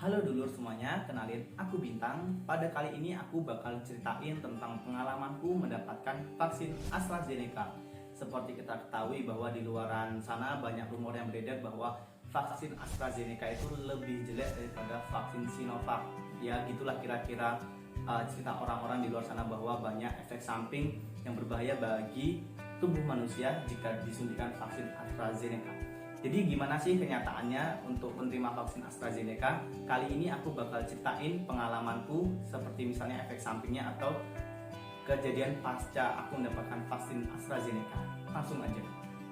Halo dulur semuanya, kenalin aku Bintang. Pada kali ini aku bakal ceritain tentang pengalamanku mendapatkan vaksin AstraZeneca. Seperti kita ketahui bahwa di luaran sana banyak rumor yang beredar bahwa vaksin AstraZeneca itu lebih jelek daripada vaksin Sinovac. Ya gitulah kira-kira cerita orang-orang di luar sana bahwa banyak efek samping yang berbahaya bagi tubuh manusia jika disuntikan vaksin AstraZeneca. Jadi gimana sih kenyataannya untuk penerima vaksin AstraZeneca? Kali ini aku bakal ceritain pengalamanku seperti misalnya efek sampingnya atau kejadian pasca aku mendapatkan vaksin AstraZeneca. Langsung aja.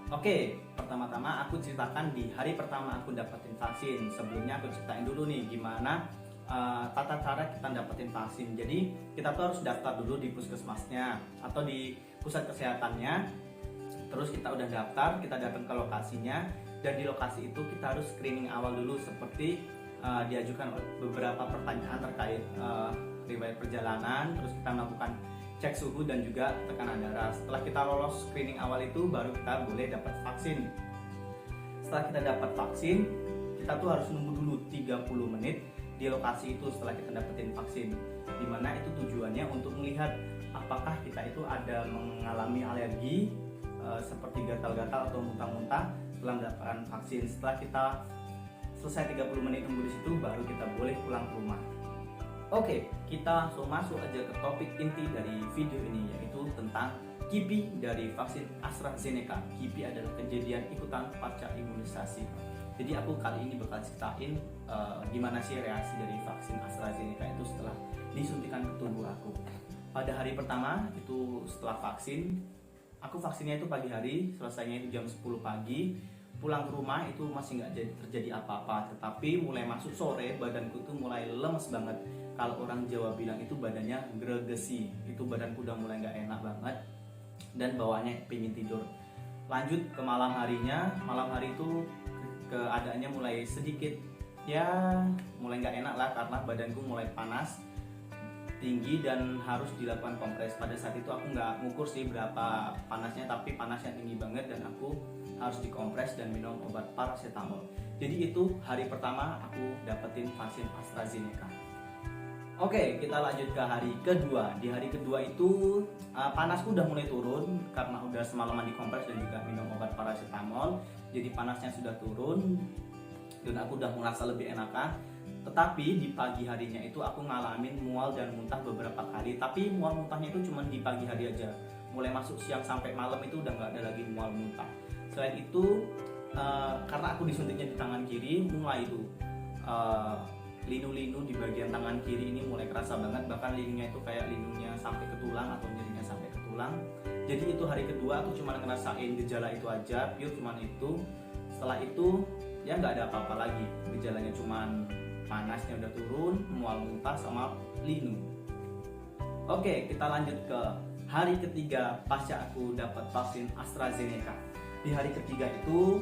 Oke, pertama-tama aku ceritakan di hari pertama aku dapetin vaksin. Sebelumnya aku ceritain dulu nih gimana tata cara kita dapetin vaksin. Jadi kita tuh harus daftar dulu di puskesmasnya atau di pusat kesehatannya. Terus kita udah daftar, kita datang ke lokasinya. Dan di lokasi itu kita harus screening awal dulu seperti diajukan beberapa pertanyaan terkait riwayat perjalanan, terus kita melakukan cek suhu dan juga tekanan darah. Setelah kita lolos screening awal itu baru kita boleh dapat vaksin. Setelah kita dapat vaksin, kita tuh harus nunggu dulu 30 menit di lokasi itu setelah kita dapetin vaksin. Dimana itu tujuannya untuk melihat apakah kita itu ada mengalami alergi seperti gatal-gatal atau muntah-muntah setelah mendapatkan vaksin. Setelah kita selesai 30 menit tunggu di situ baru kita boleh pulang ke rumah. Oke, kita langsung masuk aja ke topik inti dari video ini, yaitu tentang KIPI dari vaksin AstraZeneca. KIPI adalah kejadian ikutan pasca imunisasi. Jadi aku kali ini bakal ceritain gimana sih reaksi dari vaksin AstraZeneca itu setelah disuntikan ke tubuh aku. Pada hari pertama itu setelah vaksin, aku vaksinnya itu pagi hari, selesainya itu jam 10 pagi. Pulang ke rumah itu masih nggak terjadi apa-apa, tetapi mulai masuk sore badanku tuh mulai lemes banget. Kalau orang Jawa bilang itu badannya gregesi, itu badanku udah mulai nggak enak banget dan bawaannya pengen tidur. Lanjut ke malam harinya, malam hari itu keadaannya mulai sedikit ya mulai nggak enak lah karena badanku mulai panas tinggi dan harus dilakukan kompres. Pada saat itu aku nggak ngukur sih berapa panasnya, tapi panasnya tinggi banget dan aku harus dikompres dan minum obat paracetamol. Jadi itu hari pertama aku dapetin vaksin AstraZeneca. Oke, kita lanjut ke hari kedua. Di hari kedua itu panasku udah mulai turun karena udah semalaman dikompres dan juga minum obat paracetamol. Jadi panasnya sudah turun dan aku udah merasa lebih enakan. Tetapi di pagi harinya itu aku ngalamin mual dan muntah beberapa kali. Tapi mual muntahnya itu cuma di pagi hari aja. Mulai masuk siang sampai malam itu udah nggak ada lagi mual muntah. Selain itu karena aku disuntiknya di tangan kiri, mulai itu linu-linu di bagian tangan kiri ini mulai kerasa banget. Bahkan linunya itu kayak linunya sampai ke tulang atau nyerinya sampai ke tulang. Jadi itu hari kedua aku cuma ngerasain gejala itu aja, pure cuman itu. Setelah itu ya nggak ada apa-apa lagi. Gejalanya cuman panasnya udah turun, mual muntah sama linu. Oke, kita lanjut ke hari ketiga pasca aku dapat vaksin AstraZeneca. Di hari ketiga itu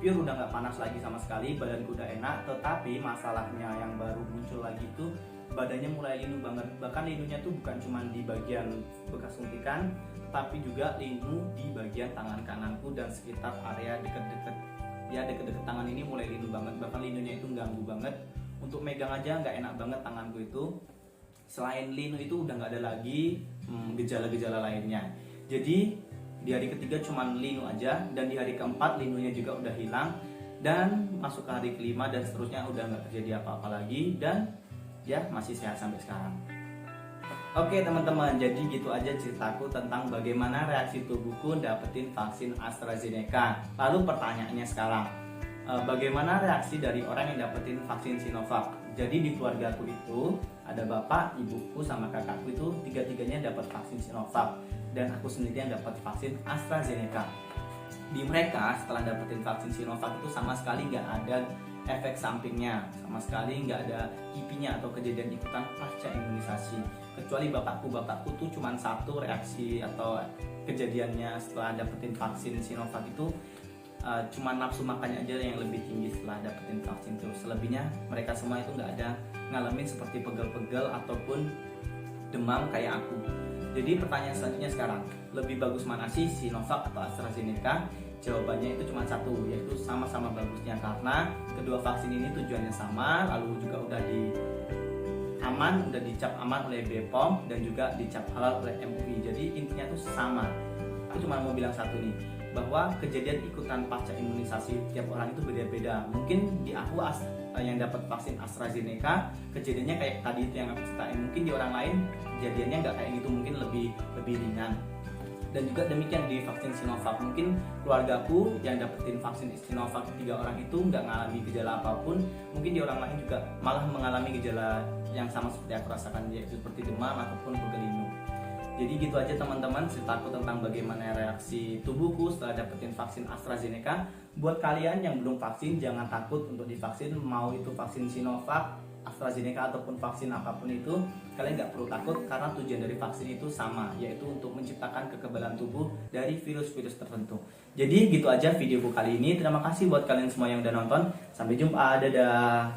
pure udah nggak panas lagi sama sekali, badanku udah enak. Tetapi masalahnya yang baru muncul lagi itu badannya mulai linu banget. Bahkan linunya tuh bukan cuma di bagian bekas suntikan, tapi juga linu di bagian tangan kananku dan sekitar area deket-deket tangan ini mulai linu banget. Bahkan linunya itu ganggu banget. Untuk megang aja nggak enak banget tanganku itu. Selain linu itu udah nggak ada lagi gejala-gejala lainnya. Jadi di hari ketiga cuman linu aja, dan di hari keempat linunya juga udah hilang, dan masuk ke hari kelima dan seterusnya udah nggak terjadi apa-apa lagi, dan ya masih sehat sampai sekarang. Oke teman-teman, jadi gitu aja ceritaku tentang bagaimana reaksi tubuhku dapetin vaksin AstraZeneca. Lalu pertanyaannya sekarang, bagaimana reaksi dari orang yang dapetin vaksin Sinovac? Jadi di keluargaku itu ada bapak, ibuku, sama kakakku itu tiga-tiganya dapat vaksin Sinovac, dan aku sendiri yang dapat vaksin AstraZeneca. Di mereka setelah dapetin vaksin Sinovac itu sama sekali nggak ada efek sampingnya, sama sekali nggak ada KIPI-nya atau kejadian ikutan pasca imunisasi. Kecuali bapakku tuh cuma satu reaksi atau kejadiannya setelah dapetin vaksin Sinovac itu cuma nafsu makannya aja yang lebih tinggi setelah dapetin vaksin. Terus selebihnya mereka semua itu nggak ada ngalamin seperti pegel-pegel ataupun demam kayak aku. Jadi pertanyaan selanjutnya sekarang, lebih bagus mana sih Sinovac atau AstraZeneca? Jawabannya itu cuma satu, yaitu sama-sama bagusnya, karena kedua vaksin ini tujuannya sama, lalu juga udah dicap aman oleh BPOM dan juga dicap halal oleh MUI. Jadi intinya itu sama. Aku cuma mau bilang satu nih, bahwa kejadian ikutan pasca imunisasi tiap orang itu beda-beda. Mungkin di aku yang dapat vaksin AstraZeneca kejadiannya kayak tadi itu yang aku ceritain. Mungkin di orang lain kejadiannya nggak kayak gitu, mungkin lebih ringan. Dan juga demikian di vaksin Sinovac, mungkin keluargaku yang dapetin vaksin Sinovac 3 orang itu nggak mengalami gejala apapun. Mungkin di orang lain juga malah mengalami gejala yang sama seperti aku rasakan, yaitu seperti demam ataupun bergelindung. Jadi gitu aja teman-teman ceritaku tentang bagaimana reaksi tubuhku setelah dapetin vaksin AstraZeneca. Buat kalian yang belum vaksin, jangan takut untuk divaksin, mau itu vaksin Sinovac, AstraZeneca ataupun vaksin apapun itu, kalian nggak perlu takut karena tujuan dari vaksin itu sama, yaitu untuk menciptakan kekebalan tubuh dari virus-virus tertentu. Jadi gitu aja videoku kali ini. Terima kasih buat kalian semua yang udah nonton. Sampai jumpa, dadah.